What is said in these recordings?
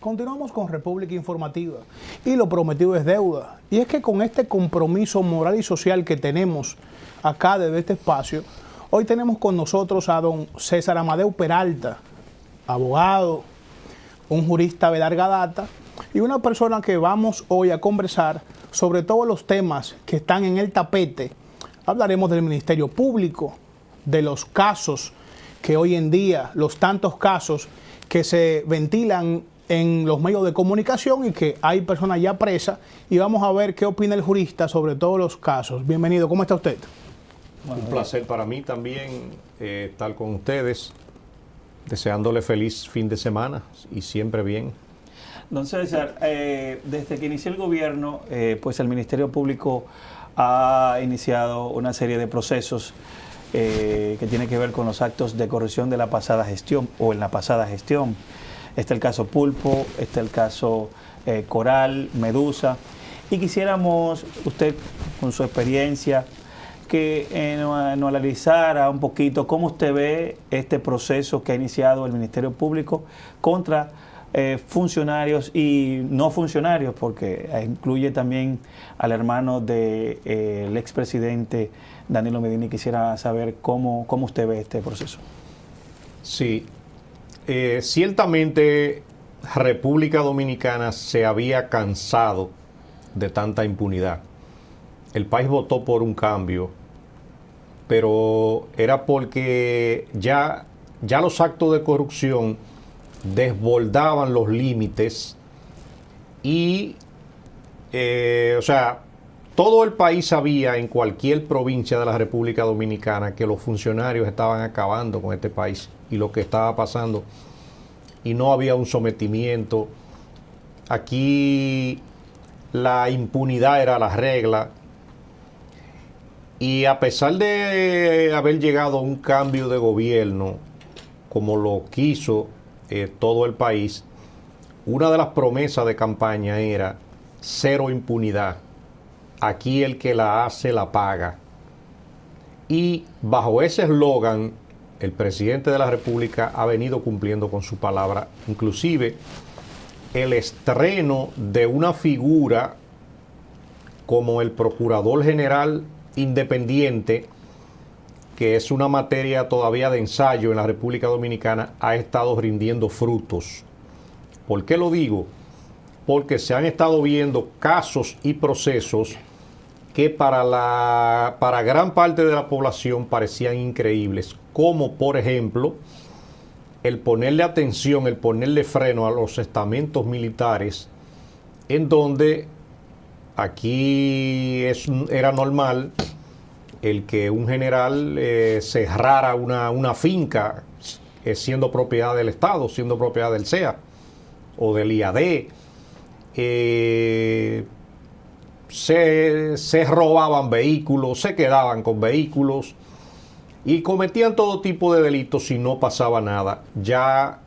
Continuamos con República Informativa y lo prometido es deuda. Y es que con este compromiso moral y social que tenemos acá desde este espacio, hoy tenemos con nosotros a don César Amadeu Peralta, abogado, un jurista de larga data y una persona que vamos hoy a conversar sobre todos los temas que están en el tapete. Hablaremos del Ministerio Público, de los casos que hoy en día, los tantos casos que se ventilan en los medios de comunicación y que hay personas ya presas, y vamos a ver qué opina el jurista sobre todos los casos. Bienvenido, ¿cómo está usted? Un placer para mí también estar con ustedes, deseándole feliz fin de semana y siempre bien. Don César, desde que inició el gobierno, pues el Ministerio Público ha iniciado una serie de procesos que tienen que ver con los actos de corrupción de la pasada gestión o en la pasada gestión. Está el caso Pulpo, está el caso Coral, Medusa, y quisiéramos, usted con su experiencia, que nos analizara un poquito cómo usted ve este proceso que ha iniciado el Ministerio Público contra funcionarios y no funcionarios, porque incluye también al hermano del expresidente Danilo Medina, y quisiera saber cómo usted ve este proceso. Sí, ciertamente República Dominicana se había cansado de tanta impunidad. El país votó por un cambio, pero era porque ya los actos de corrupción desbordaban los límites y, todo el país sabía en cualquier provincia de la República Dominicana que los funcionarios estaban acabando con este país y lo que estaba pasando, y no había un sometimiento. Aquí la impunidad era la regla, y a pesar de haber llegado a un cambio de gobierno como lo quiso todo el país, una de las promesas de campaña era cero impunidad. Aquí el que la hace la paga. Y bajo ese eslogan, el presidente de la República ha venido cumpliendo con su palabra. Inclusive el estreno de una figura como el Procurador General Independiente, que es una materia todavía de ensayo en la República Dominicana, ha estado rindiendo frutos. ¿Por qué lo digo? Porque se han estado viendo casos y procesos que para gran parte de la población parecían increíbles, como por ejemplo el ponerle atención, el ponerle freno a los estamentos militares, en donde aquí era normal el que un general cerrara una finca siendo propiedad del Estado, siendo propiedad del CEA o del IAD. Se robaban vehículos, se quedaban con vehículos y cometían todo tipo de delitos y no pasaba nada. Ya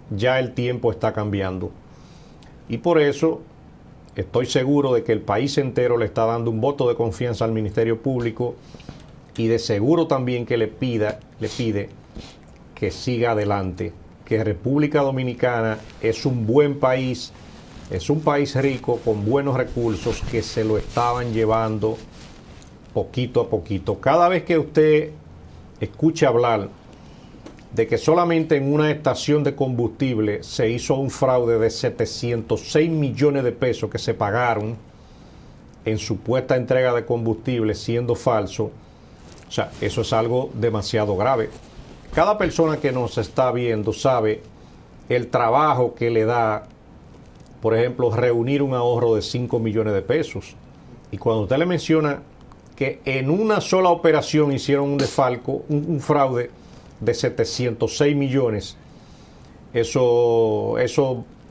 el tiempo está cambiando. Y por eso estoy seguro de que el país entero le está dando un voto de confianza al Ministerio Público, y de seguro también que le pide que siga adelante, que República Dominicana es un buen país, es un país rico con buenos recursos que se lo estaban llevando poquito a poquito. Cada vez que usted escuche hablar de que solamente en una estación de combustible se hizo un fraude de 706 millones de pesos que se pagaron en supuesta entrega de combustible siendo falso, o sea, eso es algo demasiado grave. Cada persona que nos está viendo sabe el trabajo que le da, por ejemplo, reunir un ahorro de 5 millones de pesos. Y cuando usted le menciona que en una sola operación hicieron un desfalco, un fraude de 706 millones, eso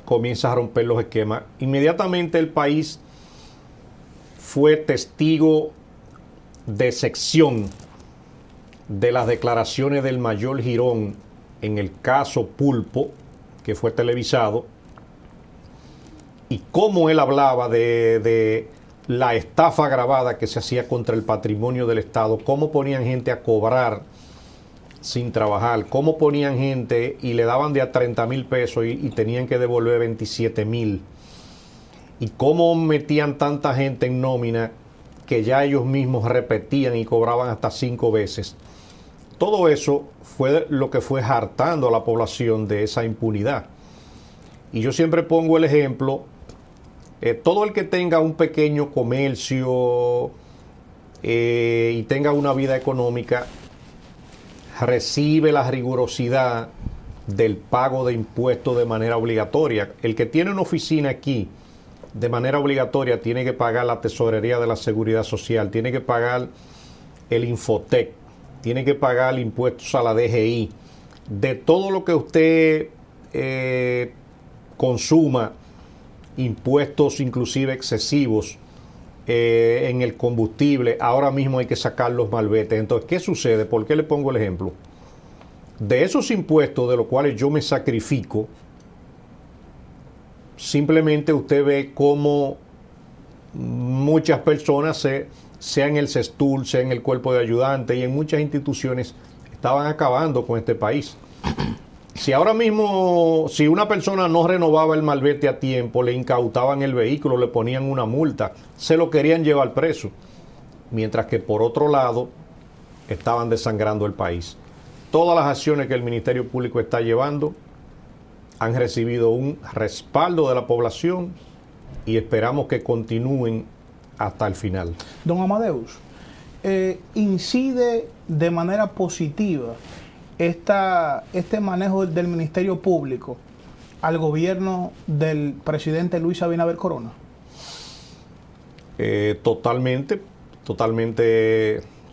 comienza a romper los esquemas. Inmediatamente el país fue testigo de sección de las declaraciones del mayor Girón en el caso Pulpo, que fue televisado, y cómo él hablaba de la estafa agravada que se hacía contra el patrimonio del Estado, cómo ponían gente a cobrar sin trabajar, cómo ponían gente y le daban de a 30,000 pesos y tenían que devolver 27,000, y cómo metían tanta gente en nómina que ya ellos mismos repetían y cobraban hasta 5 veces. Todo eso fue lo que fue hartando a la población de esa impunidad. Y yo siempre pongo el ejemplo, todo el que tenga un pequeño comercio y tenga una vida económica, recibe la rigurosidad del pago de impuestos de manera obligatoria. El que tiene una oficina aquí de manera obligatoria tiene que pagar la tesorería de la Seguridad Social, tiene que pagar el Infotec, tiene que pagar impuestos a la DGI. De todo lo que usted consuma, impuestos inclusive excesivos en el combustible, ahora mismo hay que sacar los malvetes. Entonces, ¿qué sucede? ¿Por qué le pongo el ejemplo? De esos impuestos de los cuales yo me sacrifico, simplemente usted ve cómo muchas personas, sea en el CESTUR, sea en el cuerpo de ayudantes y en muchas instituciones, estaban acabando con este país. Si ahora mismo, si una persona no renovaba el malvete a tiempo, le incautaban el vehículo, le ponían una multa, se lo querían llevar preso. Mientras que por otro lado, estaban desangrando el país. Todas las acciones que el Ministerio Público está llevando han recibido un respaldo de la población y esperamos que continúen hasta el final. Don Amadeus, ¿incide de manera positiva este manejo del Ministerio Público al gobierno del presidente Luis Abinader Corona? Totalmente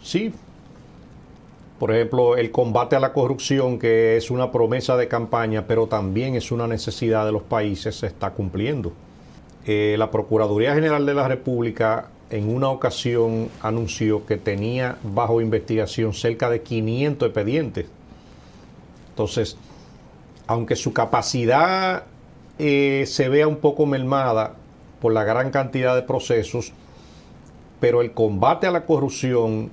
sí. Por ejemplo, el combate a la corrupción, que es una promesa de campaña, pero también es una necesidad de los países, se está cumpliendo. La Procuraduría General de la República en una ocasión anunció que tenía bajo investigación cerca de 500 expedientes. Entonces, aunque su capacidad se vea un poco mermada por la gran cantidad de procesos, pero el combate a la corrupción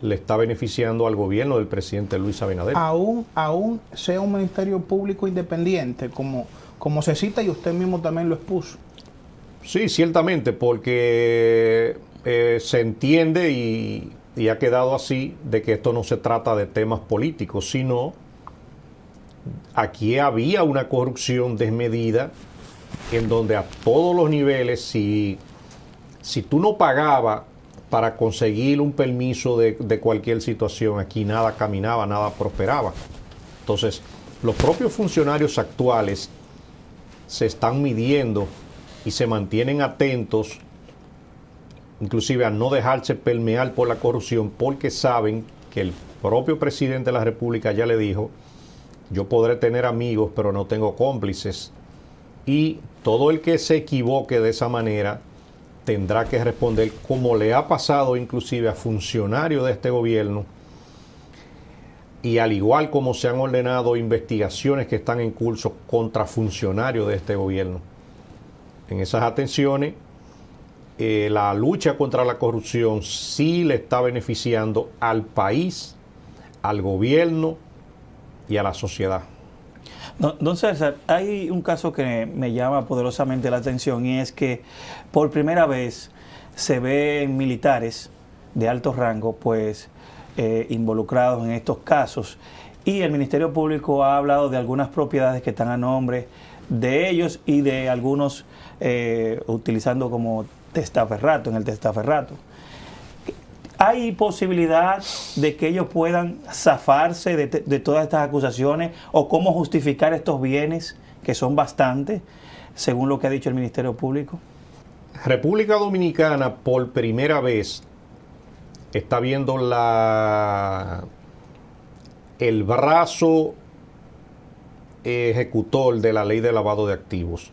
le está beneficiando al gobierno del presidente Luis Abinader. Aún sea un ministerio público independiente, como se cita y usted mismo también lo expuso. Sí, ciertamente, porque se entiende y ha quedado así de que esto no se trata de temas políticos, sino aquí había una corrupción desmedida en donde a todos los niveles, si tú no pagabas para conseguir un permiso de cualquier situación, aquí nada caminaba, nada prosperaba. Entonces, los propios funcionarios actuales se están midiendo y se mantienen atentos, inclusive a no dejarse permear por la corrupción, porque saben que el propio presidente de la República ya le dijo: yo podré tener amigos, pero no tengo cómplices. Y todo el que se equivoque de esa manera tendrá que responder, como le ha pasado inclusive a funcionarios de este gobierno, y al igual como se han ordenado investigaciones que están en curso contra funcionarios de este gobierno. En esas atenciones, la lucha contra la corrupción sí le está beneficiando al país, al gobierno y a la sociedad. Don César, hay un caso que me llama poderosamente la atención, y es que por primera vez se ven militares de alto rango pues involucrados en estos casos, y el Ministerio Público ha hablado de algunas propiedades que están a nombre de ellos y de algunos utilizando como testaferrato, en el testaferrato. ¿Hay posibilidad de que ellos puedan zafarse de todas estas acusaciones, o cómo justificar estos bienes, que son bastantes, según lo que ha dicho el Ministerio Público? República Dominicana por primera vez está viendo el brazo ejecutor de la ley de lavado de activos.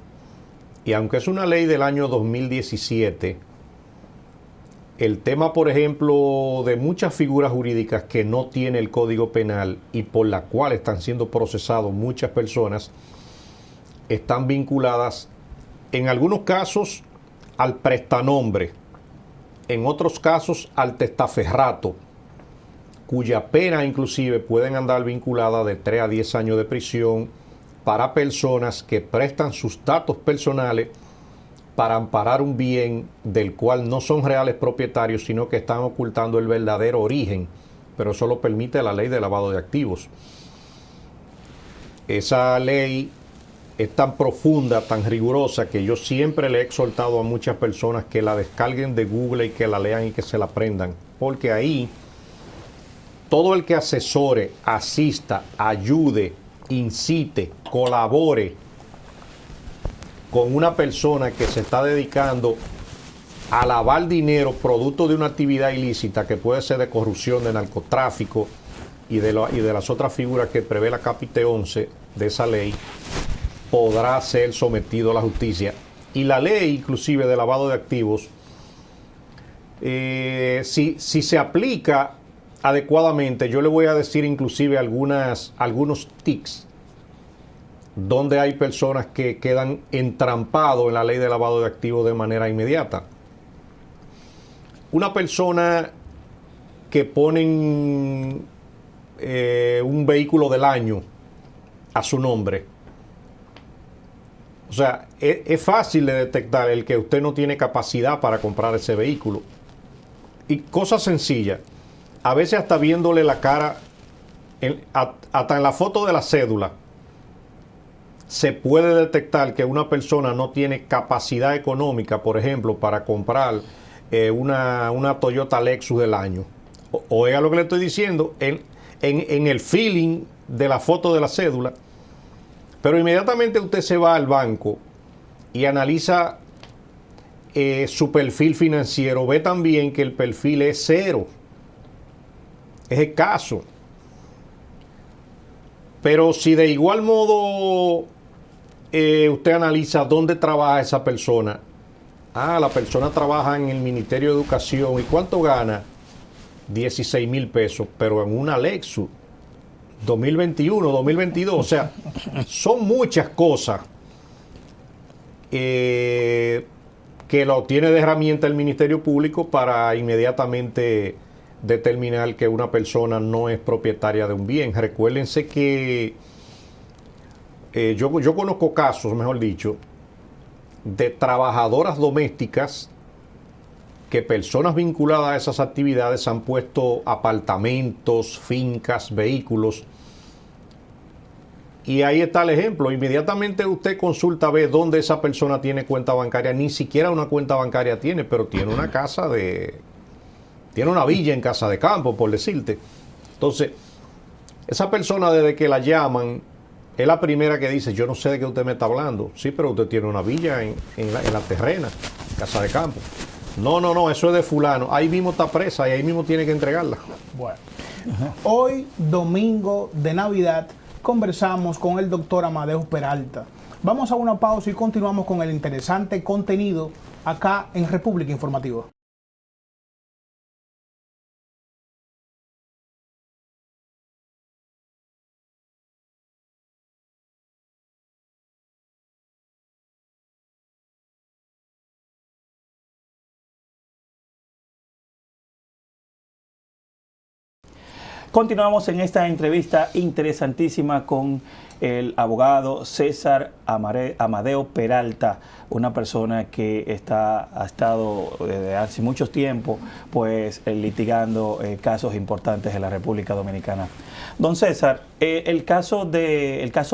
Y aunque es una ley del año 2017, el tema, por ejemplo, de muchas figuras jurídicas que no tiene el Código Penal y por la cual están siendo procesados muchas personas, están vinculadas en algunos casos al prestanombre, en otros casos al testaferrato, cuya pena inclusive pueden andar vinculada de 3 a 10 años de prisión para personas que prestan sus datos personales para amparar un bien del cual no son reales propietarios, sino que están ocultando el verdadero origen, pero eso lo permite la ley de lavado de activos. Esa ley es tan profunda, tan rigurosa, que yo siempre le he exhortado a muchas personas que la descarguen de Google y que la lean y que se la aprendan, porque ahí todo el que asesore, asista, ayude, incite, colabore con una persona que se está dedicando a lavar dinero producto de una actividad ilícita que puede ser de corrupción, de narcotráfico y de las otras figuras que prevé la capítulo 11 de esa ley, podrá ser sometido a la justicia. Y la ley inclusive de lavado de activos, si se aplica adecuadamente, yo le voy a decir inclusive algunos tics donde hay personas que quedan entrampados en la ley de lavado de activos de manera inmediata. Una persona que ponen un vehículo del año a su nombre, o sea, es fácil de detectar el que usted no tiene capacidad para comprar ese vehículo. Y cosas sencillas, a veces hasta viéndole la cara, hasta en la foto de la cédula, se puede detectar que una persona no tiene capacidad económica, por ejemplo, para comprar una Toyota Lexus del año. Oiga lo que le estoy diciendo, en el feeling de la foto de la cédula. Pero inmediatamente usted se va al banco y analiza su perfil financiero, ve también que el perfil es cero, es escaso. Pero si de igual modo usted analiza dónde trabaja esa persona, la persona trabaja en el Ministerio de Educación, ¿y cuánto gana? 16,000 pesos, pero en una Lexus 2021, 2022, o sea, son muchas cosas que lo tiene de herramienta el Ministerio Público para inmediatamente determinar que una persona no es propietaria de un bien. Recuérdense que yo conozco casos, mejor dicho, de trabajadoras domésticas que personas vinculadas a esas actividades han puesto apartamentos, fincas, vehículos. Y ahí está el ejemplo. Inmediatamente usted consulta, ve dónde esa persona tiene cuenta bancaria. Ni siquiera una cuenta bancaria tiene, pero tiene una casa tiene una villa en Casa de Campo, por decirte. Entonces, esa persona desde que la llaman, es la primera que dice, yo no sé de qué usted me está hablando. Sí, pero usted tiene una villa en la terrena, en Casa de Campo. No, eso es de fulano. Ahí mismo está presa y ahí mismo tiene que entregarla. Bueno, hoy, domingo de Navidad, conversamos con el doctor Amadeo Peralta. Vamos a una pausa y continuamos con el interesante contenido acá en República Informativa. Continuamos en esta entrevista interesantísima con el abogado César Amadeo Peralta, una persona que ha estado desde hace mucho tiempo pues litigando casos importantes en la República Dominicana. Don César, el caso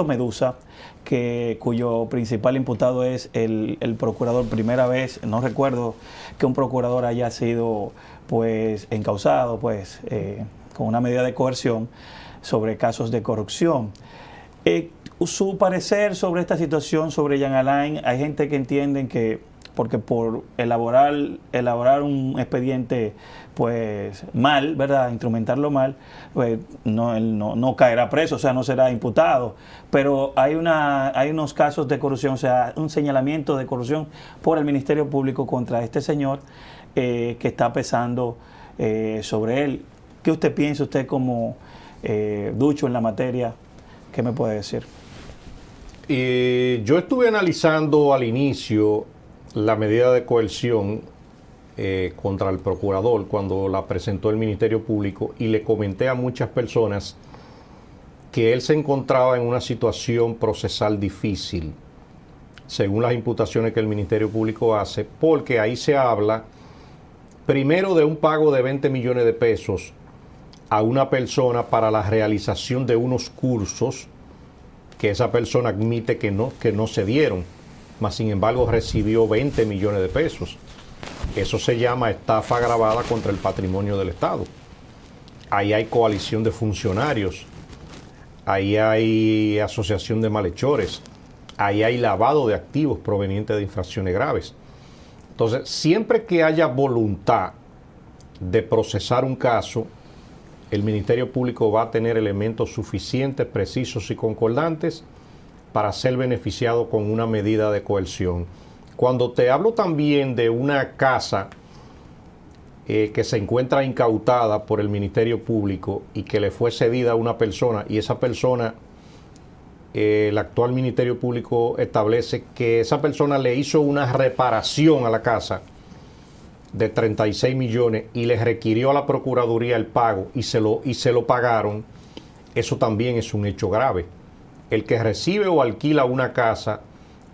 Medusa, cuyo principal imputado es el procurador, primera vez, no recuerdo que un procurador haya sido pues encausado pues con una medida de coerción sobre casos de corrupción. Su parecer sobre esta situación, sobre Jean Alain, hay gente que entienden que porque por elaborar un expediente pues mal, ¿verdad?, instrumentarlo mal, pues él no caerá preso, o sea, no será imputado, pero hay unos casos de corrupción, o sea, un señalamiento de corrupción por el Ministerio Público contra este señor que está pesando sobre él. ¿Qué usted piensa, usted como ducho en la materia? ¿Qué me puede decir? Yo estuve analizando al inicio la medida de coerción contra el procurador cuando la presentó el Ministerio Público, y le comenté a muchas personas que él se encontraba en una situación procesal difícil, según las imputaciones que el Ministerio Público hace, porque ahí se habla primero de un pago de 20 millones de pesos a una persona para la realización de unos cursos que esa persona admite que no se dieron, mas sin embargo recibió 20 millones de pesos. Eso se llama estafa agravada contra el patrimonio del Estado. Ahí hay coalición de funcionarios, ahí hay asociación de malhechores, ahí hay lavado de activos provenientes de infracciones graves. Entonces, siempre que haya voluntad de procesar un caso, el Ministerio Público va a tener elementos suficientes, precisos y concordantes para ser beneficiado con una medida de coerción. Cuando te hablo también de una casa que se encuentra incautada por el Ministerio Público y que le fue cedida a una persona, y esa persona, el actual Ministerio Público establece que esa persona le hizo una reparación a la casa de 36 millones y le requirió a la Procuraduría el pago y se lo pagaron, eso también es un hecho grave. El que recibe o alquila una casa,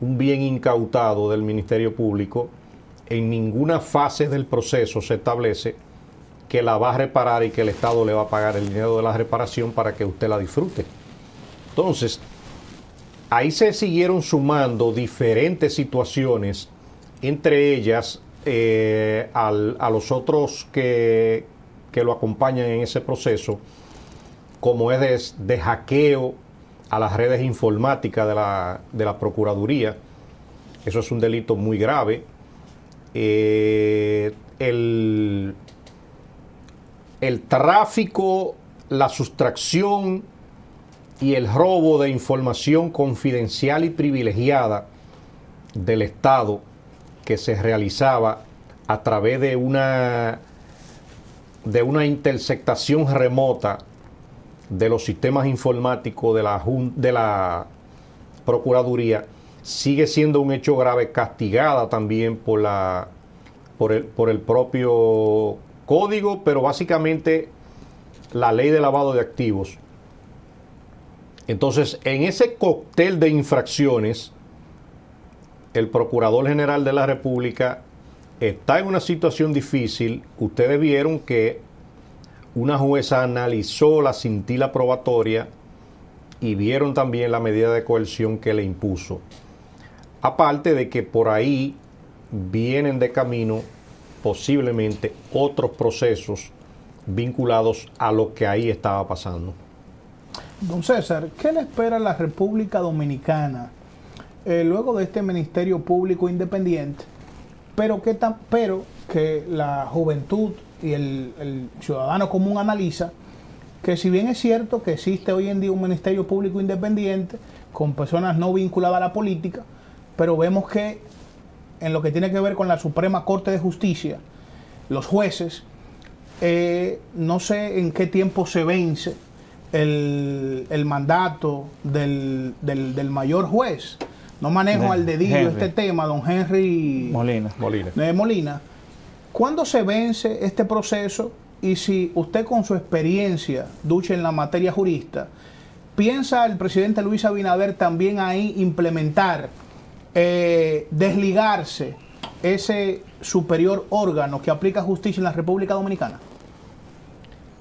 un bien incautado del Ministerio Público, en ninguna fase del proceso se establece que la va a reparar y que el Estado le va a pagar el dinero de la reparación para que usted la disfrute. Entonces, ahí se siguieron sumando diferentes situaciones, entre ellas a los otros que lo acompañan en ese proceso, como es de hackeo a las redes informáticas de la Procuraduría. Eso es un delito muy grave. El tráfico, la sustracción y el robo de información confidencial y privilegiada del Estado que se realizaba a través de una interceptación remota de los sistemas informáticos de la Procuraduría, sigue siendo un hecho grave, castigada también por el propio código, pero básicamente la ley de lavado de activos. Entonces, en ese cóctel de infracciones, el Procurador General de la República está en una situación difícil. Ustedes vieron que una jueza analizó la cintila probatoria y vieron también la medida de coerción que le impuso. Aparte de que por ahí vienen de camino posiblemente otros procesos vinculados a lo que ahí estaba pasando. Don César, ¿qué le espera a la República Dominicana luego de este Ministerio Público Independiente, pero que la juventud y el ciudadano común analiza que, si bien es cierto que existe hoy en día un Ministerio Público Independiente con personas no vinculadas a la política, pero vemos que en lo que tiene que ver con la Suprema Corte de Justicia, los jueces, no sé en qué tiempo se vence el mandato del mayor juez. No manejo al dedillo este tema, don Henry Molina. ¿Cuándo se vence este proceso? Y si usted, con su experiencia, ducha en la materia jurista, ¿piensa el presidente Luis Abinader también ahí implementar, desligarse ese superior órgano que aplica justicia en la República Dominicana?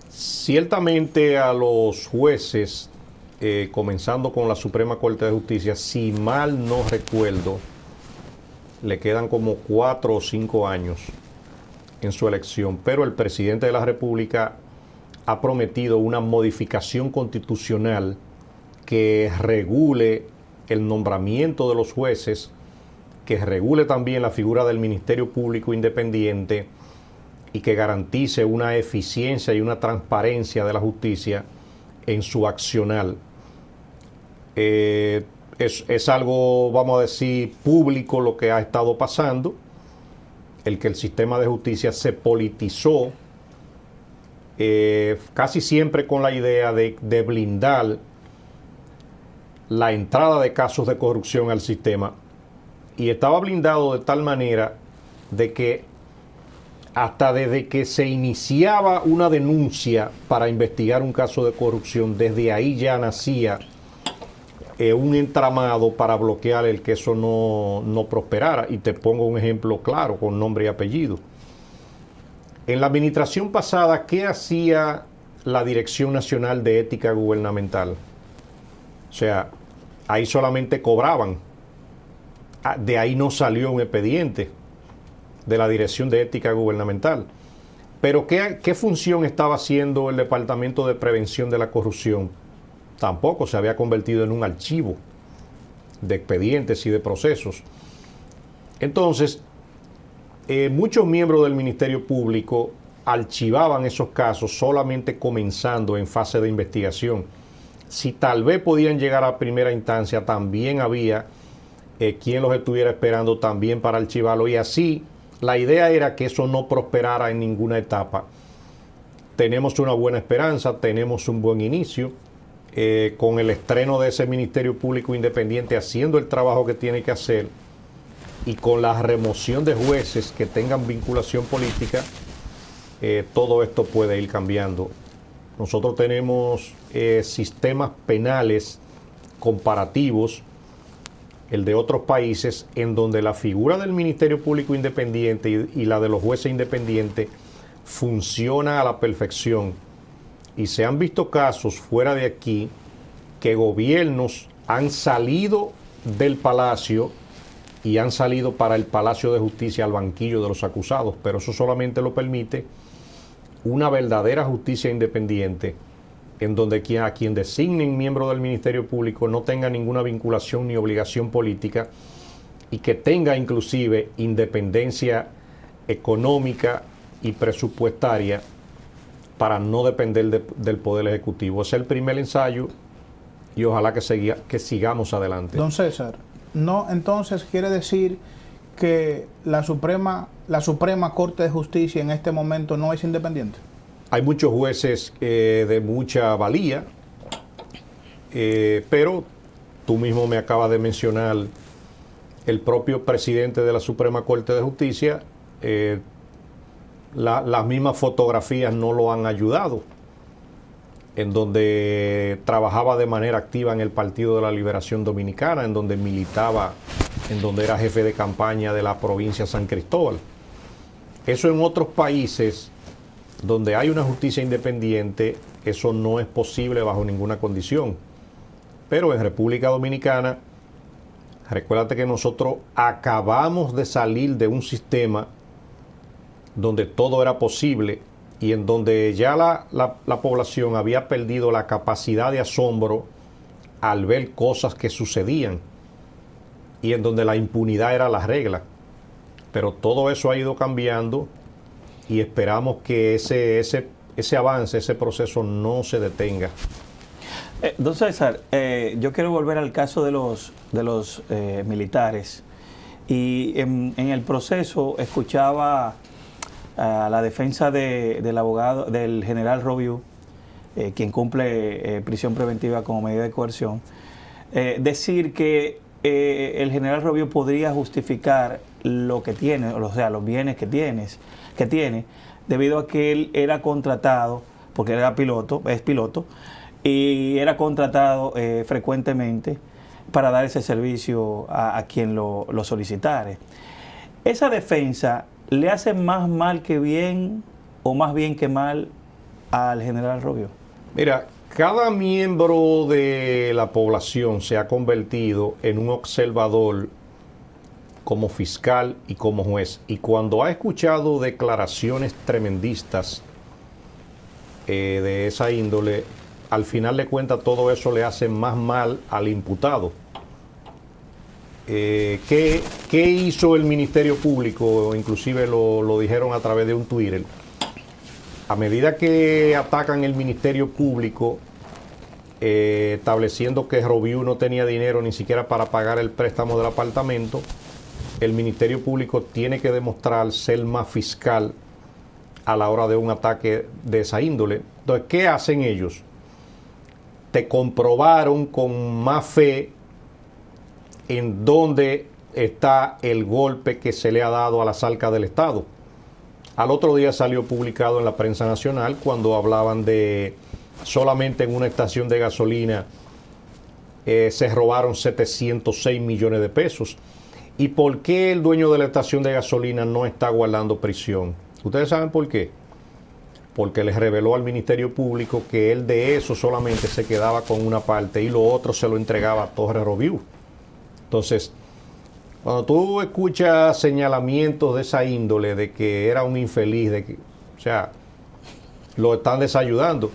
Ciertamente a los jueces, comenzando con la Suprema Corte de Justicia, si mal no recuerdo, le quedan como 4 o 5 años en su elección, pero el presidente de la República ha prometido una modificación constitucional que regule el nombramiento de los jueces, que regule también la figura del Ministerio Público Independiente y que garantice una eficiencia y una transparencia de la justicia en su accionar. Es algo, vamos a decir, público lo que ha estado pasando, el que el sistema de justicia se politizó, casi siempre con la idea de blindar la entrada de casos de corrupción al sistema, y estaba blindado de tal manera de que hasta desde que se iniciaba una denuncia para investigar un caso de corrupción, desde ahí ya nacía un entramado para bloquear el que eso no prosperara. Y te pongo un ejemplo claro, con nombre y apellido. En la administración pasada, ¿qué hacía la Dirección Nacional de Ética Gubernamental? O sea, ahí solamente cobraban. De ahí no salió un expediente de la Dirección de Ética Gubernamental. Pero ¿qué función estaba haciendo el Departamento de Prevención de la Corrupción? Tampoco se había convertido en un archivo de expedientes y de procesos. Entonces, muchos miembros del Ministerio Público archivaban esos casos solamente comenzando en fase de investigación. Si tal vez podían llegar a primera instancia, también había quien los estuviera esperando también para archivarlo, y así la idea era que eso no prosperara en ninguna etapa. Tenemos una buena esperanza, tenemos un buen inicio, con el estreno de ese Ministerio Público Independiente haciendo el trabajo que tiene que hacer, y con la remoción de jueces que tengan vinculación política, todo esto puede ir cambiando. Nosotros tenemos sistemas penales comparativos, el de otros países, en donde la figura del Ministerio Público Independiente y la de los jueces independientes funciona a la perfección. Y se han visto casos fuera de aquí que gobiernos han salido del palacio y han salido para el Palacio de Justicia, al banquillo de los acusados, pero eso solamente lo permite una verdadera justicia independiente, en donde a quien designen miembro del Ministerio Público no tenga ninguna vinculación ni obligación política, y que tenga inclusive independencia económica y presupuestaria para no depender del Poder Ejecutivo. Ese es el primer ensayo, y ojalá que sigamos adelante. Don César, no, entonces quiere decir que la Suprema Corte de Justicia en este momento no es independiente. Hay muchos jueces de mucha valía, pero tú mismo me acabas de mencionar el propio presidente de la Suprema Corte de Justicia. Las mismas fotografías no lo han ayudado, en donde trabajaba de manera activa en el Partido de la Liberación Dominicana, en donde militaba, en donde era jefe de campaña de la provincia de San Cristóbal. Eso en otros países donde hay una justicia independiente, eso no es posible bajo ninguna condición. Pero en República Dominicana, recuérdate que nosotros acabamos de salir de un sistema donde todo era posible, y en donde ya la población había perdido la capacidad de asombro al ver cosas que sucedían, y en donde la impunidad era la regla. Pero todo eso ha ido cambiando, y esperamos que ese avance, ese proceso no se detenga. Don César, yo quiero volver al caso de los militares. Y en el proceso escuchaba a la defensa del abogado, del general Robiu, quien cumple prisión preventiva como medida de coerción, decir que el general Robiu podría justificar lo que tiene, o sea, los bienes que tiene, debido a que él era contratado, porque era es piloto, y era contratado frecuentemente para dar ese servicio a quien lo solicitare. Esa defensa le hace más mal que bien, o más bien que mal, al general Robiu. Mira, cada miembro de la población se ha convertido en un observador como fiscal y como juez. Y cuando ha escuchado declaraciones tremendistas de esa índole, al final de cuentas todo eso le hace más mal al imputado. ¿Qué hizo el Ministerio Público? Inclusive lo dijeron a través de un Twitter. A medida que atacan el Ministerio Público, estableciendo que Robiu no tenía dinero ni siquiera para pagar el préstamo del apartamento, el Ministerio Público tiene que demostrar ser más fiscal a la hora de un ataque de esa índole. Entonces, ¿qué hacen ellos? Te comprobaron con más fe en dónde está el golpe que se le ha dado a las arcas del Estado. Al otro día salió publicado en la prensa nacional cuando hablaban de solamente en una estación de gasolina se robaron 706 millones de pesos. ¿Y por qué el dueño de la estación de gasolina no está guardando prisión? ¿Ustedes saben por qué? Porque les reveló al Ministerio Público que él de eso solamente se quedaba con una parte y lo otro se lo entregaba a Torres Roviú. Entonces, cuando tú escuchas señalamientos de esa índole, de que era un infeliz, de que, o sea, lo están desayudando.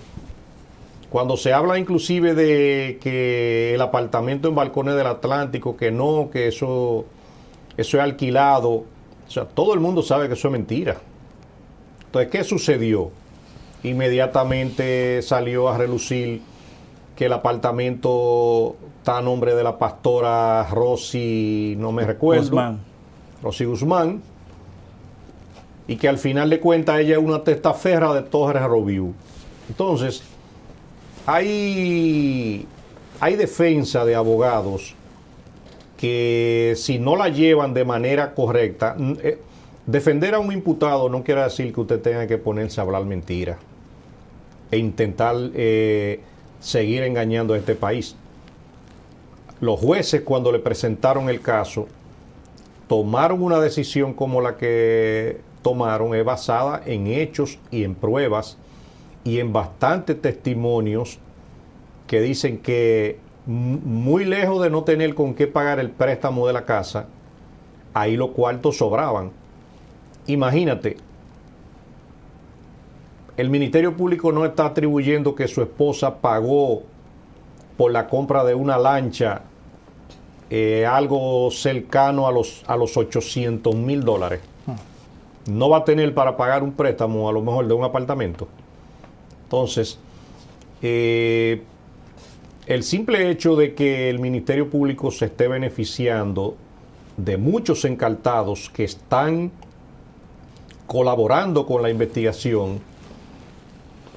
Cuando se habla inclusive de que el apartamento en Balcones del Atlántico, que no, que eso es alquilado, o sea, todo el mundo sabe que eso es mentira. Entonces, ¿qué sucedió? Inmediatamente salió a relucir que el apartamento está a nombre de la pastora Rosy, no me recuerdo, Guzmán. Rosy Guzmán, y que al final de cuentas ella es una testaferra de Torres Roviú. Entonces, hay defensa de abogados que si no la llevan de manera correcta, defender a un imputado no quiere decir que usted tenga que ponerse a hablar mentira e intentar seguir engañando a este país. Los jueces, cuando le presentaron el caso, tomaron una decisión como la que tomaron, es basada en hechos y en pruebas y en bastantes testimonios que dicen que muy lejos de no tener con qué pagar el préstamo de la casa, ahí los cuartos sobraban. Imagínate, el Ministerio Público no está atribuyendo que su esposa pagó por la compra de una lancha algo cercano a los $800,000. No va a tener para pagar un préstamo a lo mejor de un apartamento. Entonces, el simple hecho de que el Ministerio Público se esté beneficiando de muchos encartados que están colaborando con la investigación,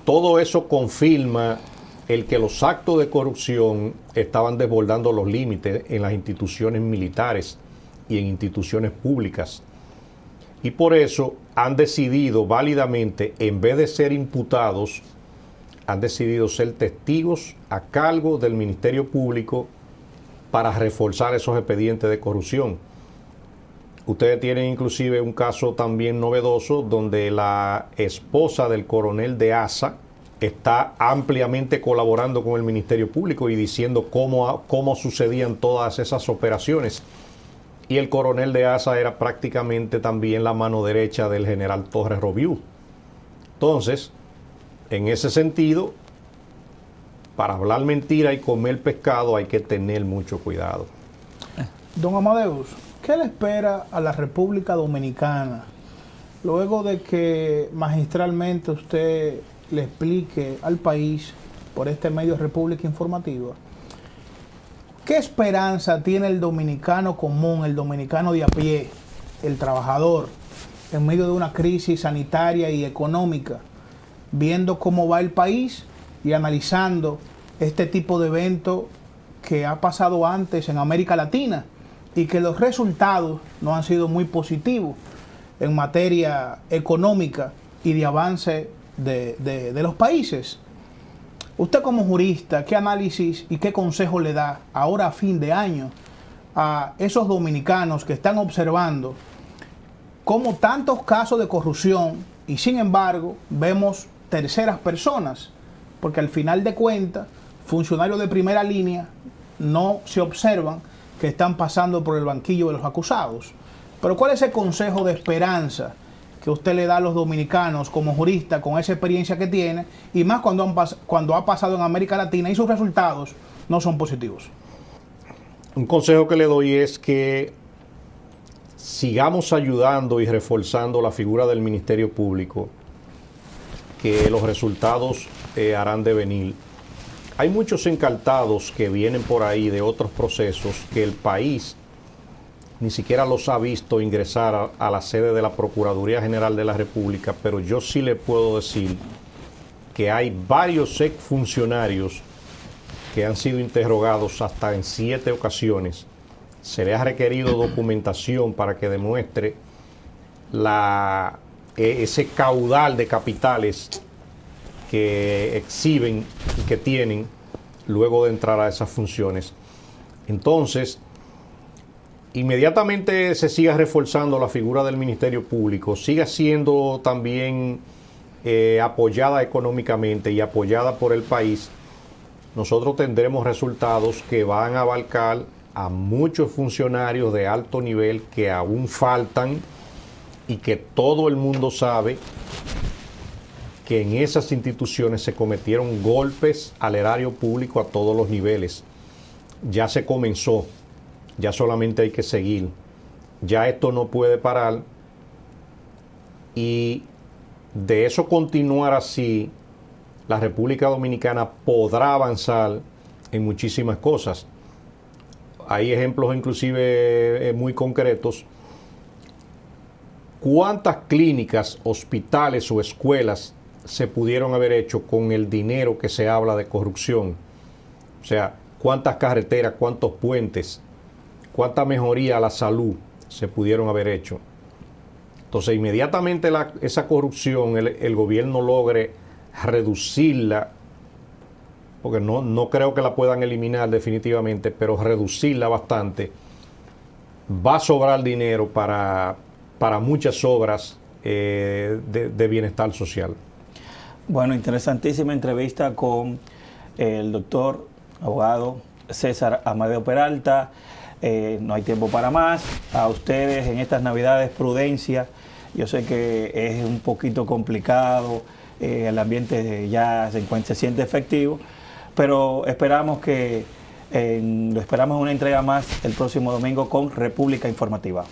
todo eso confirma el que los actos de corrupción estaban desbordando los límites en las instituciones militares y en instituciones públicas. Y por eso han decidido válidamente, en vez de ser imputados, han decidido ser testigos a cargo del Ministerio Público para reforzar esos expedientes de corrupción. Ustedes tienen inclusive un caso también novedoso donde la esposa del coronel de ASA está ampliamente colaborando con el Ministerio Público y diciendo cómo sucedían todas esas operaciones. Y el coronel de ASA era prácticamente también la mano derecha del general Torres Roviú. Entonces, en ese sentido, para hablar mentira y comer pescado hay que tener mucho cuidado. Don Amadeus, ¿qué le espera a la República Dominicana luego de que magistralmente usted le explique al país por este medio República Informativa? ¿Qué esperanza tiene el dominicano común, el dominicano de a pie, el trabajador, en medio de una crisis sanitaria y económica, viendo cómo va el país y analizando este tipo de evento que ha pasado antes en América Latina y que los resultados no han sido muy positivos en materia económica y de avance de los países? Usted como jurista, ¿qué análisis y qué consejo le da ahora a fin de año a esos dominicanos que están observando cómo tantos casos de corrupción y sin embargo vemos terceras personas? Porque al final de cuentas, funcionarios de primera línea no se observan que están pasando por el banquillo de los acusados. Pero ¿cuál es el consejo de esperanza que usted le da a los dominicanos como jurista con esa experiencia que tiene y más cuando ha pasado en América Latina y sus resultados no son positivos? Un consejo que le doy es que sigamos ayudando y reforzando la figura del Ministerio Público, que los resultados harán de venir. Hay muchos encartados que vienen por ahí de otros procesos que el país ni siquiera los ha visto ingresar a la sede de la Procuraduría General de la República, pero yo sí le puedo decir que hay varios exfuncionarios que han sido interrogados hasta en 7 ocasiones. Se le ha requerido documentación para que demuestre la ese caudal de capitales que exhiben y que tienen luego de entrar a esas funciones. Entonces, inmediatamente se siga reforzando la figura del Ministerio Público, siga siendo también apoyada económicamente y apoyada por el país, nosotros tendremos resultados que van a abarcar a muchos funcionarios de alto nivel que aún faltan y que todo el mundo sabe que en esas instituciones se cometieron golpes al erario público a todos los niveles. Ya se comenzó, ya solamente hay que seguir. Ya esto no puede parar y de eso continuar así, la República Dominicana podrá avanzar en muchísimas cosas. Hay ejemplos inclusive muy concretos. ¿Cuántas clínicas, hospitales o escuelas se pudieron haber hecho con el dinero que se habla de corrupción? O sea, ¿cuántas carreteras, cuántos puentes, cuánta mejoría a la salud se pudieron haber hecho? Entonces, inmediatamente esa corrupción, el gobierno logre reducirla, porque no creo que la puedan eliminar definitivamente, pero reducirla bastante, va a sobrar dinero para muchas obras de bienestar social. Bueno, interesantísima entrevista con el doctor, abogado César Amadeo Peralta. No hay tiempo para más. A ustedes en estas Navidades, prudencia. Yo sé que es un poquito complicado, el ambiente ya se siente efectivo, pero esperamos que lo esperamos en una entrega más el próximo domingo con República Informativa.